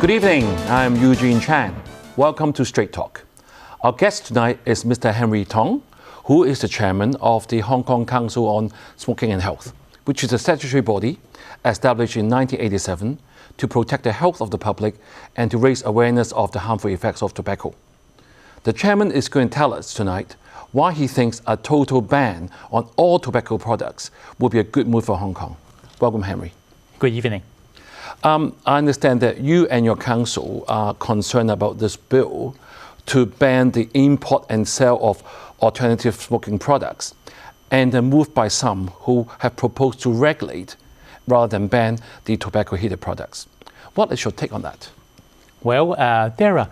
Good evening, I'm Eugene Chan. Welcome to Straight Talk. Our guest tonight is Mr. Henry Tong, who is the chairman of the Hong Kong Council on Smoking and Health, which is a statutory body established in 1987 to protect the health of the public and to raise awareness of the harmful effects of tobacco. The chairman is going to tell us tonight why he thinks a total ban on all tobacco products would be a good move for Hong Kong. Welcome, Henry. Good evening. I understand that you and your council are concerned about this bill to ban the import and sale of alternative smoking products, and the move by some who have proposed to regulate rather than ban the tobacco-heated products. What is your take on that? Well, there are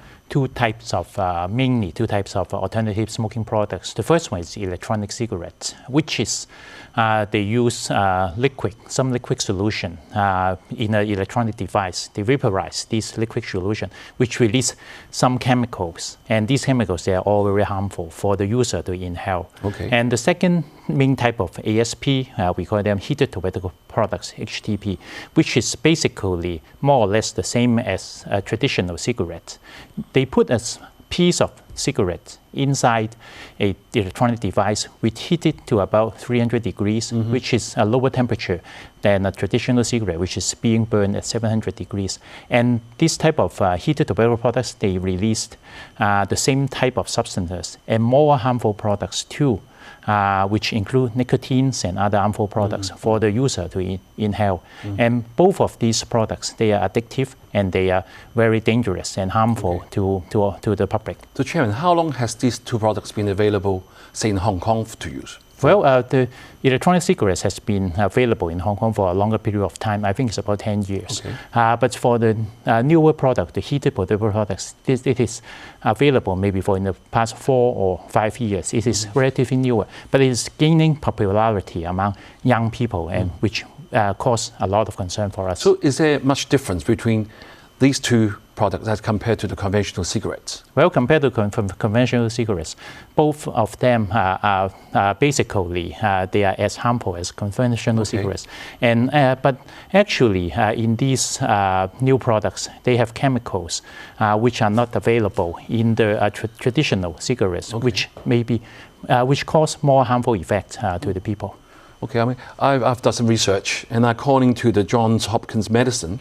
mainly two types of alternative smoking products. The first one is electronic cigarettes, which is they use some liquid solution in an electronic device. They vaporize this liquid solution, which release some chemicals, and these chemicals, they are all very harmful for the user to inhale. Okay. And the second main type of ASP, we call them heated tobacco products, HTP, which is basically more or less the same as a traditional cigarette. They put a piece of cigarette inside an electronic device, which heat it to about 300 degrees, which is a lower temperature than a traditional cigarette, which is being burned at 700 degrees. And this type of heated tobacco products, they released the same type of substances and more harmful products too, which include nicotines and other harmful products for the user to inhale. And both of these products, they are addictive and they are very dangerous and harmful to the public. So, Chairman, how long has these two products been available, say, in Hong Kong to use? Well, the electronic cigarettes has been available in Hong Kong for a longer period of time. I think it's about 10 years. Okay. But for the newer product, the heated tobacco products, it is available maybe for in the past 4 or 5 years. It is relatively newer, but it is gaining popularity among young people, and which cause a lot of concern for us. So is there much difference between these two products as compared to the conventional cigarettes? Well, compared to conventional cigarettes, both of them are basically they are as harmful as conventional cigarettes. And but actually, in these new products, they have chemicals which are not available in the traditional cigarettes, which cause more harmful effects to the people. Okay, I mean, I've done some research, and according to the Johns Hopkins Medicine,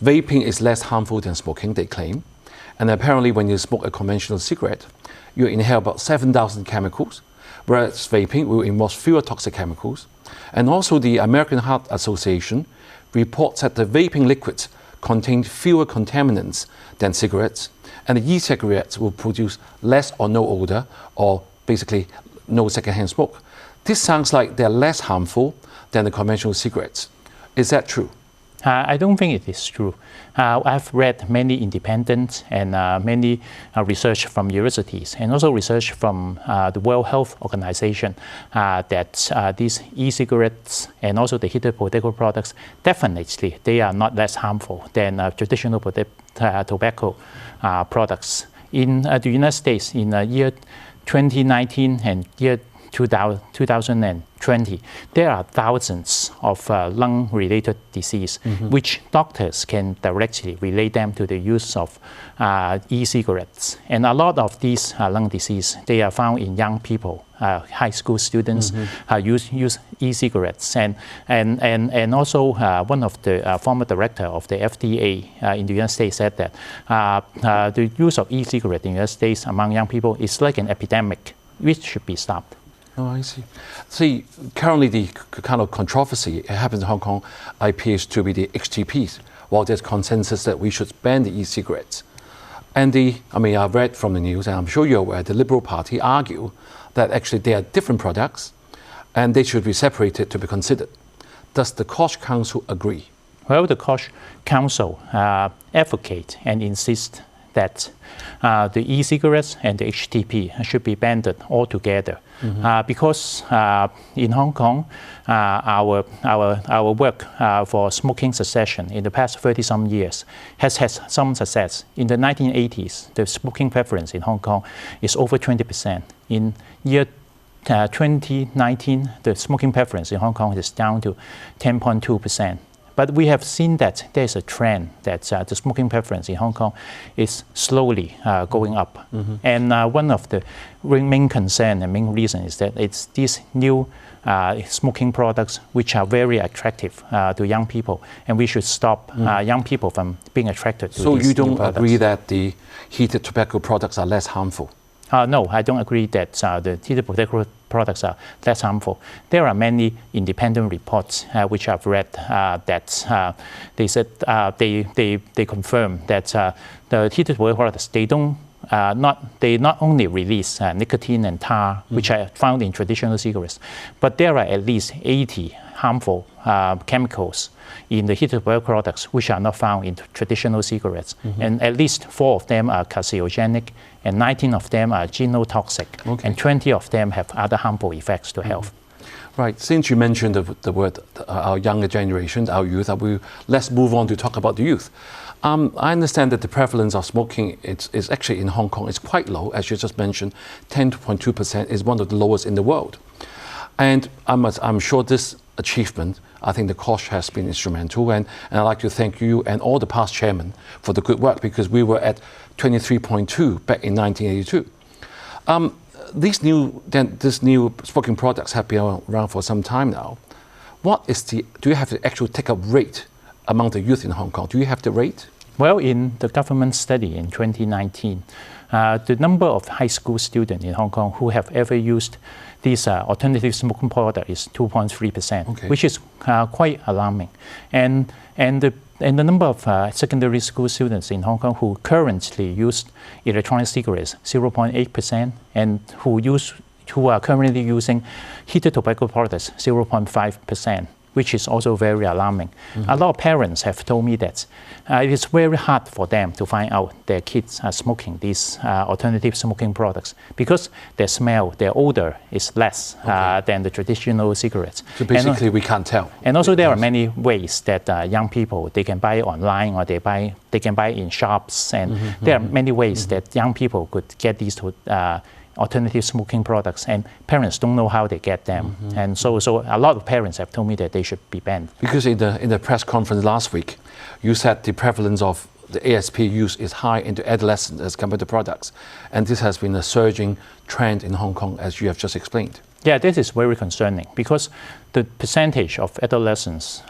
vaping is less harmful than smoking, they claim. And apparently when you smoke a conventional cigarette, you inhale about 7,000 chemicals, whereas vaping will involve fewer toxic chemicals. And also the American Heart Association reports that the vaping liquids contain fewer contaminants than cigarettes, and the e-cigarettes will produce less or no odor, or basically no secondhand smoke. This sounds like they're less harmful than the conventional cigarettes. Is that true? I don't think it is true. I've read many independent and many research from universities, and also research from the World Health Organization that these e-cigarettes and also the heated tobacco products, definitely they are not less harmful than traditional tobacco products. In the United States, in year 2019 and year 2020, there are thousands of lung-related disease, which doctors can directly relate them to the use of e-cigarettes. And a lot of these lung disease, they are found in young people, high school students use e-cigarettes. And also one of the former director of the Fda in the United States said that the use of e-cigarette in the United States among young people is like an epidemic, which should be stopped. Oh, I see. See, currently the kind of controversy happens in Hong Kong appears to be the HTPs, while there's consensus that we should ban the e-cigarettes. And I've read from the news, and I'm sure you're aware, the Liberal Party argue that actually they are different products and they should be separated to be considered. Does the Koch Council agree? Well, the Koch Council advocate and insist that the e-cigarettes and the HTP should be banned altogether, because in Hong Kong, our work for smoking cessation in the past 30-some years has had some success. In the 1980s, the smoking preference in Hong Kong is over 20%. In year 2019, the smoking preference in Hong Kong is down to 10.2%. But we have seen that there's a trend that the smoking preference in Hong Kong is slowly going up. And one of the main concern and main reason is that it's these new smoking products which are very attractive to young people, and we should stop young people from being attracted to these new products. So you don't agree that the heated tobacco products are less harmful? No, I don't agree that the heated tobacco products are less harmful. There are many independent reports which I've read that they said they confirm that the heated tobacco products they not only release nicotine and tar, which are found in traditional cigarettes, but there are at least 80 harmful chemicals in the heated tobacco products which are not found in traditional cigarettes. And at least 4 of them are carcinogenic, and 19 of them are genotoxic, and 20 of them have other harmful effects to health. Right. Since you mentioned the word our younger generations, our youth, let's move on to talk about the youth. I understand that the prevalence of smoking is actually in Hong Kong is quite low, as you just mentioned, 10.2% is one of the lowest in the world. And I'm sure this achievement, I think the COSH has been instrumental, and I'd like to thank you and all the past chairmen for the good work, because we were at 23.2 back in 1982. These new smoking products have been around for some time now. Do you have the actual take-up rate among the youth in Hong Kong? Do you have the rate? Well, in the government study in 2019, the number of high school students in Hong Kong who have ever used these alternative smoking products is 2.3%, which is quite alarming. And the number of secondary school students in Hong Kong who currently use electronic cigarettes, 0.8%, and who are currently using heated tobacco products, 0.5%. Which is also very alarming. A lot of parents have told me that it is very hard for them to find out their kids are smoking these alternative smoking products, because their smell, their odor is less than the traditional cigarettes. So basically we can't tell. And also there are many ways that young people, they can buy online, or they can buy in shops, and there are many ways that young people could get these alternative smoking products, and parents don't know how they get them. And so a lot of parents have told me that they should be banned. Because in the press conference last week, you said the prevalence of the ASP use is high into adolescents as compared to products. And this has been a surging trend in Hong Kong, as you have just explained. Yeah, this is very concerning, because the percentage of adolescents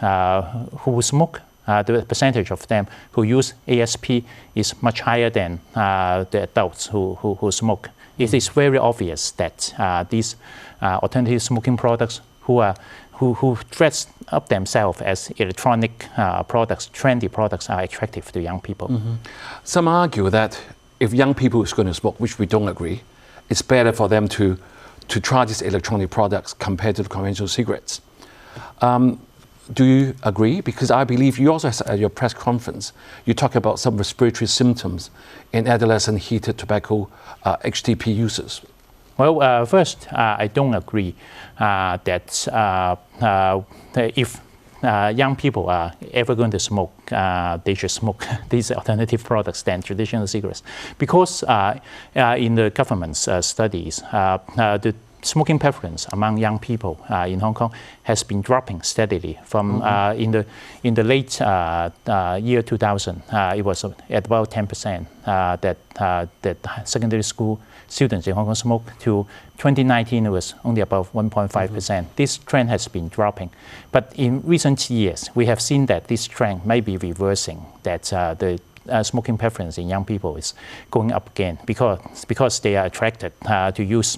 who smoke, the percentage of them who use ASP is much higher than the adults who smoke. It is very obvious that these alternative smoking products who dress up themselves as electronic products, trendy products, are attractive to young people. Some argue that if young people is going to smoke, which we don't agree, it's better for them to try these electronic products compared to the conventional cigarettes. Do you agree? Because I believe you also, at your press conference, you talk about some respiratory symptoms in adolescent heated tobacco HTP users. Well, first, I don't agree that if young people are ever going to smoke, they should smoke these alternative products than traditional cigarettes. Because in the government's studies, the smoking preference among young people in Hong Kong has been dropping steadily from in the late year 2000. It was at about 10% that secondary school students in Hong Kong smoked. To 2019, it was only about 1.5%. This trend has been dropping, but in recent years, we have seen that this trend may be reversing. That the smoking preference in young people is going up again because they are attracted to use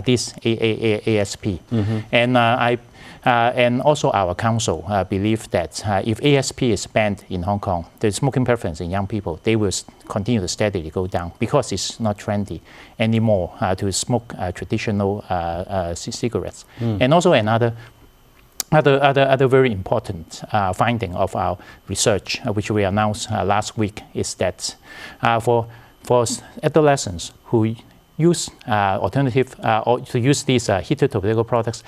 this ASP. And also our council believe that if ASP is banned in Hong Kong, the smoking preference in young people, they will continue to steadily go down, because it's not trendy anymore to smoke traditional cigarettes. And also another very important finding of our research, which we announced last week, is that for adolescents who use alternative or to use these heated tobacco products,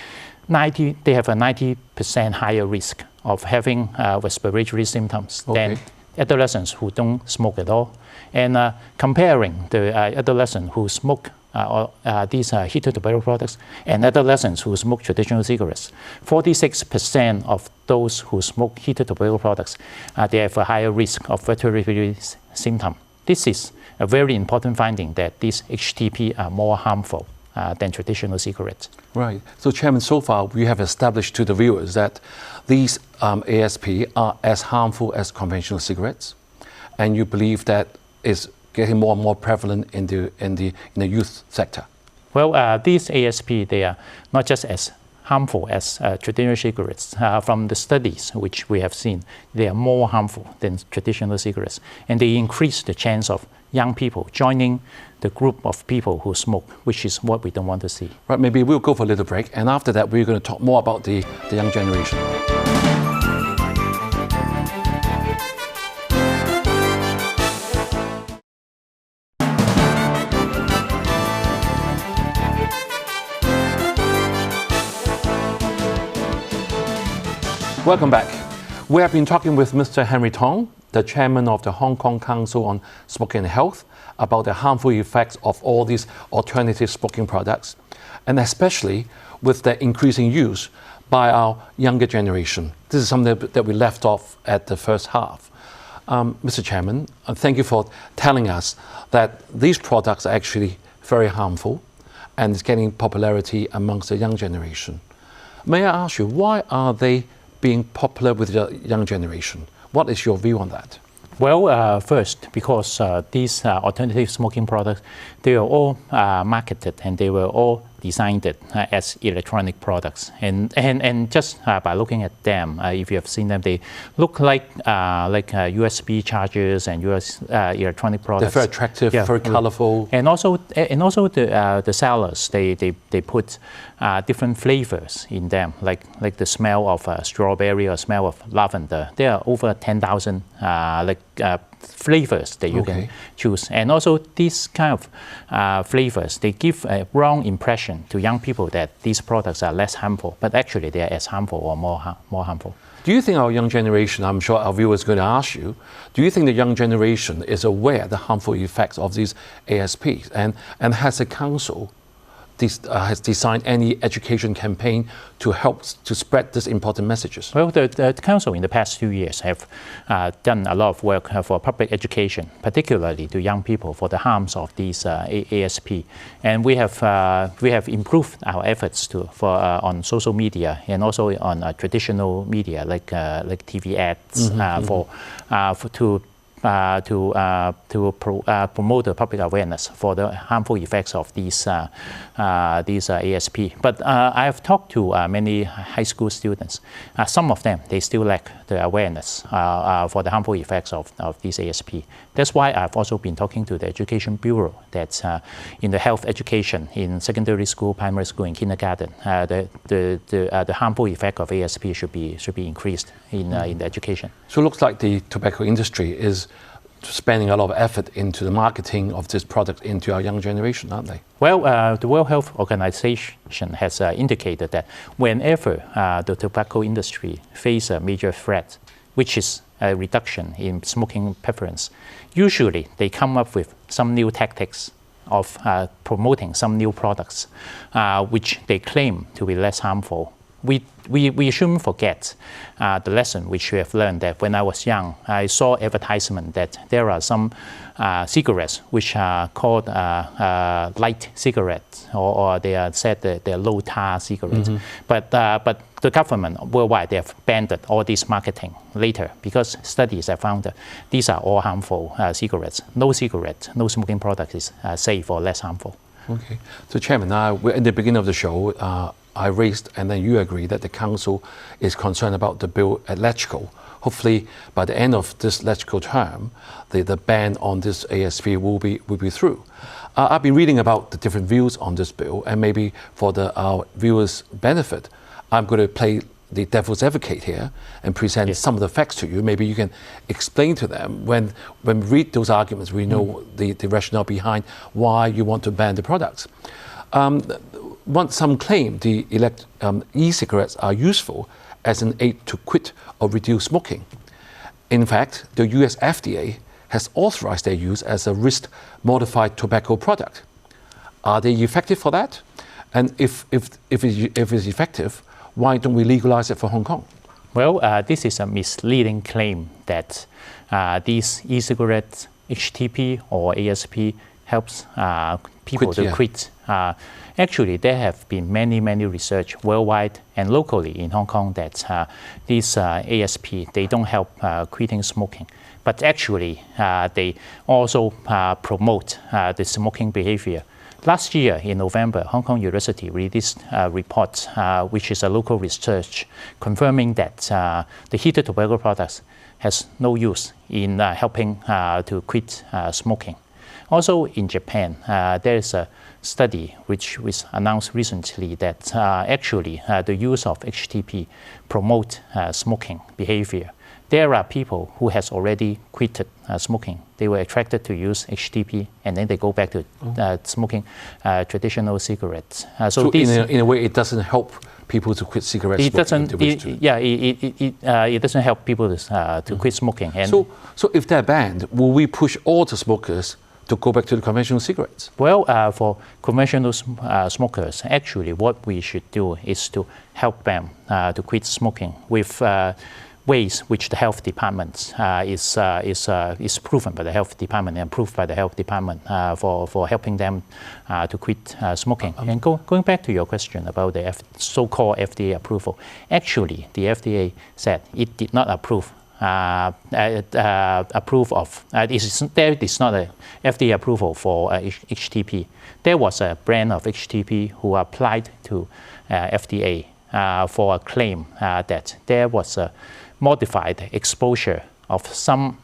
they have a 90% higher risk of having respiratory symptoms than adolescents who don't smoke at all. And comparing the adolescents who smoke these heated tobacco products and adolescents who smoke traditional cigarettes. 46% of those who smoke heated tobacco products, they have a higher risk of respiratory symptoms. This is a very important finding that these HTP are more harmful than traditional cigarettes. Right. So, Chairman, so far we have established to the viewers that these ASP are as harmful as conventional cigarettes, and you believe that is getting more and more prevalent in the youth sector. Well, these ASP, they are not just as harmful as traditional cigarettes. From the studies which we have seen, they are more harmful than traditional cigarettes, and they increase the chance of young people joining the group of people who smoke, which is what we don't want to see. Right, maybe we'll go for a little break, and after that we're going to talk more about the young generation. Welcome back. We have been talking with Mr. Henry Tong, the chairman of the Hong Kong Council on Smoking and Health, about the harmful effects of all these alternative smoking products, and especially with the increasing use by our younger generation. This is something that we left off at the first half. Mr. Chairman, thank you for telling us that these products are actually very harmful and it's getting popularity amongst the young generation. May I ask you, why are they being popular with the young generation? What is your view on that? Well, first, because these alternative smoking products, they are all marketed and they were all designed as electronic products. And just by looking at them, if you have seen them, they look like USB chargers and electronic products. They're very attractive, very colorful. And also the sellers, they put different flavors in them, like the smell of strawberry or smell of lavender. There are over 10,000 flavors that you can choose. And also these kind of flavors, they give a wrong impression to young people that these products are less harmful, but actually they are as harmful or more harmful. Do you think our young generation, I'm sure our viewers are going to ask you, do you think the young generation is aware of the harmful effects of these ASPs? And has the council has designed any education campaign to help to spread these important messages? Well, the council in the past 2 years have done a lot of work for public education, particularly to young people, for the harms of these ASP. And we have improved our efforts on social media and also on traditional media like TV ads to promote the public awareness for the harmful effects of these ASP. But I have talked to many high school students. Some of them, they still lack the awareness for the harmful effects of these ASP. That's why I've also been talking to the Education Bureau that in the health education in secondary school, primary school, and kindergarten, the harmful effect of ASP should be increased in the education. So it looks like the tobacco industry is spending a lot of effort into the marketing of this product into our young generation, aren't they? Well, the World Health Organization has indicated that whenever the tobacco industry faces a major threat, which is a reduction in smoking preference, usually they come up with some new tactics of promoting some new products, which they claim to be less harmful. We shouldn't forget the lesson which we have learned, that when I was young, I saw advertisement that there are some cigarettes which are called light cigarettes, or they are said that they're low tar cigarettes. But the government worldwide, they have banned all this marketing later because studies have found that these are all harmful cigarettes. No cigarette, no smoking product is safe or less harmful. Okay. So, Chairman, we're in the beginning of the show. I raised, and then you agree that the council is concerned about the bill at LegCo. Hopefully, by the end of this LegCo term, the ban on this ASP will be through. I've been reading about the different views on this bill, and maybe for our viewers' benefit, I'm going to play the devil's advocate here and present some of the facts to you. Maybe you can explain to them when we read those arguments, we know the rationale behind why you want to ban the products. Some claim the e-cigarettes are useful as an aid to quit or reduce smoking. In fact, the US FDA has authorized their use as a risk-modified tobacco product. Are they effective for that? And if it's effective, why don't we legalize it for Hong Kong? Well, this is a misleading claim that these e-cigarettes, HTP or ASP, helps people to quit. Actually, there have been many research worldwide and locally in Hong Kong that these ASP, they don't help quitting smoking. But actually, they also promote the smoking behavior. Last year in November, Hong Kong University released a report, which is a local research, confirming that the heated tobacco products has no use in helping to quit smoking. Also in Japan, there is a study which was announced recently that actually the use of HTP promote smoking behavior. There are people who has already quitted smoking. They were attracted to use HTP, and then they go back to smoking traditional cigarettes. So in a way, it doesn't help people to quit cigarettes. It doesn't. It doesn't help people to quit smoking. And so if they're banned, will we push all the smokers to go back to the conventional cigarettes? Well, for conventional smokers, actually, what we should do is to help them to quit smoking with ways which the health department is proven by the health department and approved by the health department for helping them to quit smoking. And going back to your question about the so-called FDA approval, actually, the FDA said it did not approve of there is not a FDA approval for HTP. There was a brand of HTP who applied to FDA for a claim that there was a modified exposure of some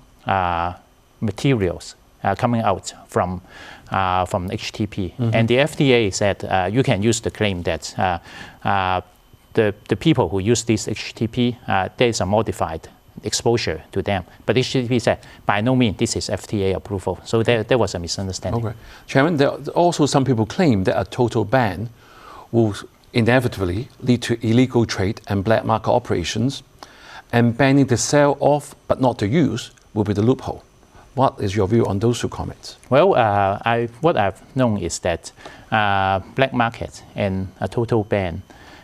materials coming out from HTP. And the FDA said you can use the claim that the people who use this HTP, there is a modified exposure to them. But HTP said, by no means, this is FDA approval. So there was a misunderstanding. Okay. Chairman, there also some people claim that a total ban will inevitably lead to illegal trade and black market operations, and banning the sale of, but not the use, will be the loophole. What is your view on those two comments? Well, what I've known is that black market and a total ban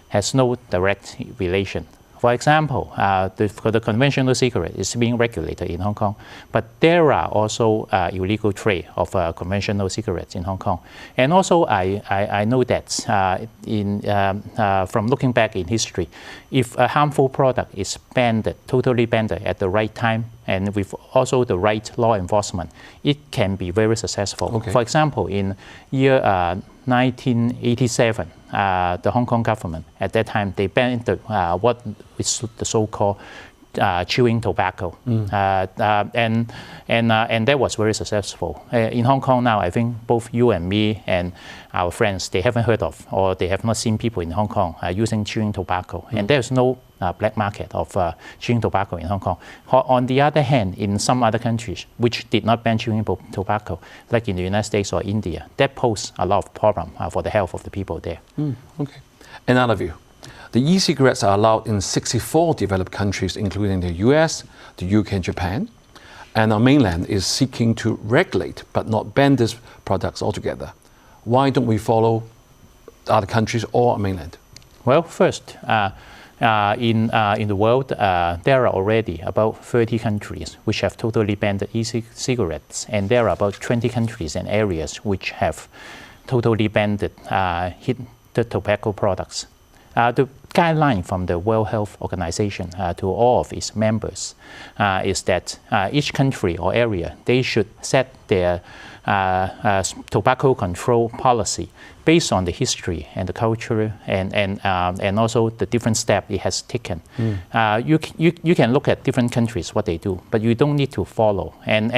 has no direct relation. For example, the conventional cigarette is being regulated in Hong Kong, but there are also illegal trade of conventional cigarettes in Hong Kong. And also, I know that from looking back in history, if a harmful product is banned, totally banned at the right time, and with also the right law enforcement, it can be very successful. Okay. For example, in year 1987, the Hong Kong government at that time, they banned what is the so-called chewing tobacco, and that was very successful. In Hong Kong now, I think both you and me and our friends, they haven't heard of or they have not seen people in Hong Kong using chewing tobacco, and there's no black market of chewing tobacco in Hong Kong. On the other hand, in some other countries which did not ban chewing tobacco, like in the United States or India, that posed a lot of problem for the health of the people there. Okay. Another view. The e-cigarettes are allowed in 64 developed countries, including the US, the UK, and Japan. And our mainland is seeking to regulate but not ban these products altogether. Why don't we follow other countries or our mainland? Well, first, in the world, there are already about 30 countries which have totally banned e-cigarettes, and there are about 20 countries and areas which have totally banned heated tobacco products. The guideline from the World Health Organization to all of its members is that each country or area, they should set their tobacco control policy based on the history and the culture and also the different steps it has taken. You can look at different countries, what they do, but you don't need to follow. And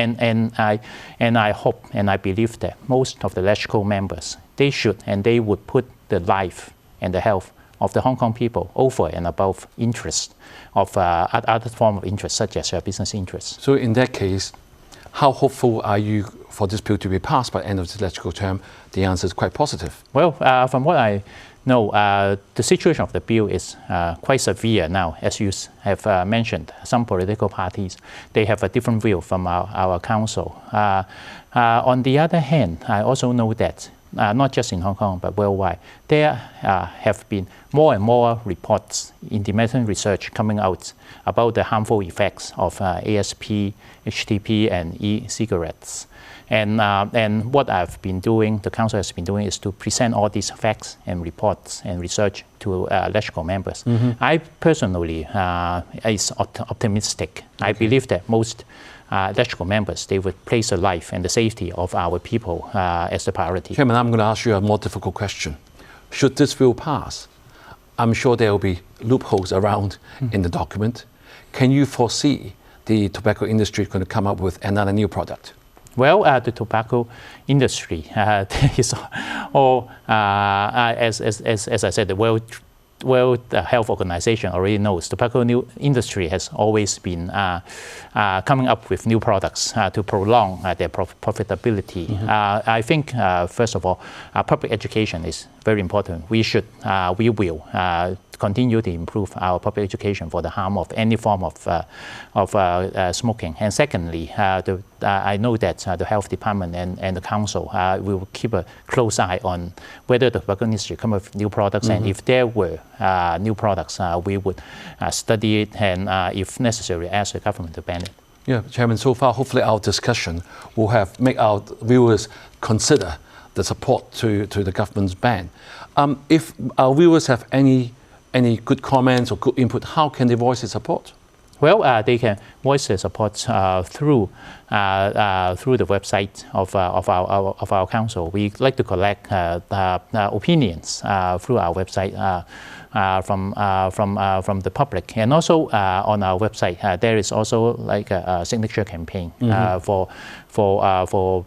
I hope and I believe that most of the LegCo members, they should and they would put the life and the health of the Hong Kong people over and above interest of other form of interest, such as business interests. So in that case, how hopeful are you for this bill to be passed by the end of this legislative term? The answer is quite positive. Well, from what I know, the situation of the bill is quite severe now. As you have mentioned, some political parties, they have a different view from our council. On the other hand, I also know that not just in Hong Kong, but worldwide, there have been more and more reports, independent research coming out about the harmful effects of ASP, HTP, and e-cigarettes. And what I've been doing, the Council has been doing, is to present all these facts and reports and research to LegCo members. I personally is optimistic. I believe that most LegCo members, they would place the life and the safety of our people as the priority. Chairman, I'm going to ask you a more difficult question. Should this bill pass, I'm sure there will be loopholes around in the document. Can you foresee the tobacco industry going to come up with another new product? Well, the tobacco industry is all, as I said, the World Health Organization already knows. Tobacco industry has always been coming up with new products to prolong their profitability. I think, first of all, public education is very important. We will continue to improve our public education for the harm of any form of smoking. And secondly, I know that the Health Department and the Council will keep a close eye on whether the tobacco industry come up with new products, and if there were new products, we would study it and, if necessary, ask the government to ban it. Yeah, Chairman, so far, hopefully our discussion will have make our viewers consider the support to the government's ban. If our viewers have any good comments or good input, how can they voice their support? Well, they can voice their support through the website of our council. We like to collect opinions through our website from the public, and also on our website there is also like a signature campaign for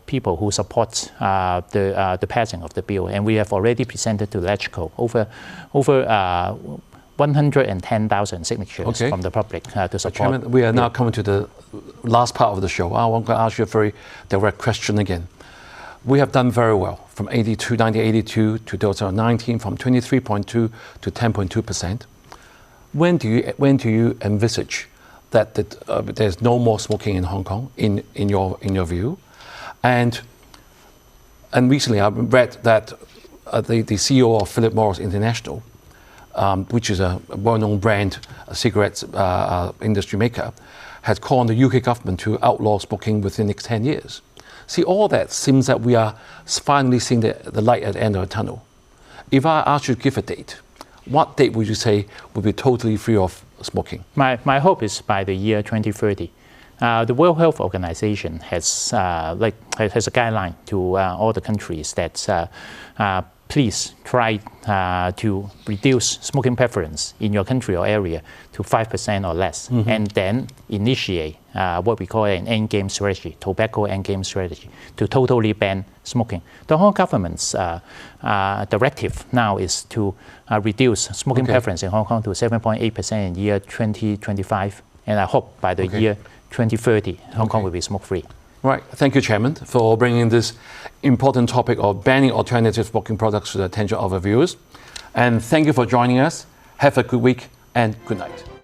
people who support the passing of the bill, and we have already presented to LegCo over 110,000 signatures from the public to support. Chairman, we are now coming to the last part of the show. I want to ask you a very direct question again. We have done very well from 1982 to 2019, from 23.2 to 10.2%. When do you envisage that there's no more smoking in Hong Kong in your view? And recently I read that the CEO of Philip Morris International, which is a well-known brand, cigarettes industry maker, has called on the UK government to outlaw smoking within the next 10 years. See, all that seems that we are finally seeing the light at the end of the tunnel. If I ask you to give a date, what date would you say would be totally free of smoking? My hope is by the year 2030. The World Health Organization has a guideline to all the countries that please try to reduce smoking preference in your country or area to 5% or less, and then initiate what we call an endgame strategy, tobacco endgame strategy, to totally ban smoking. The whole government's directive now is to reduce smoking preference in Hong Kong to 7.8% in the year 2025, and I hope by the year 2030, Hong Kong will be smoke-free. Right. Thank you, Chairman, for bringing this important topic of banning alternative smoking products to the attention of our viewers. And thank you for joining us. Have a good week and good night.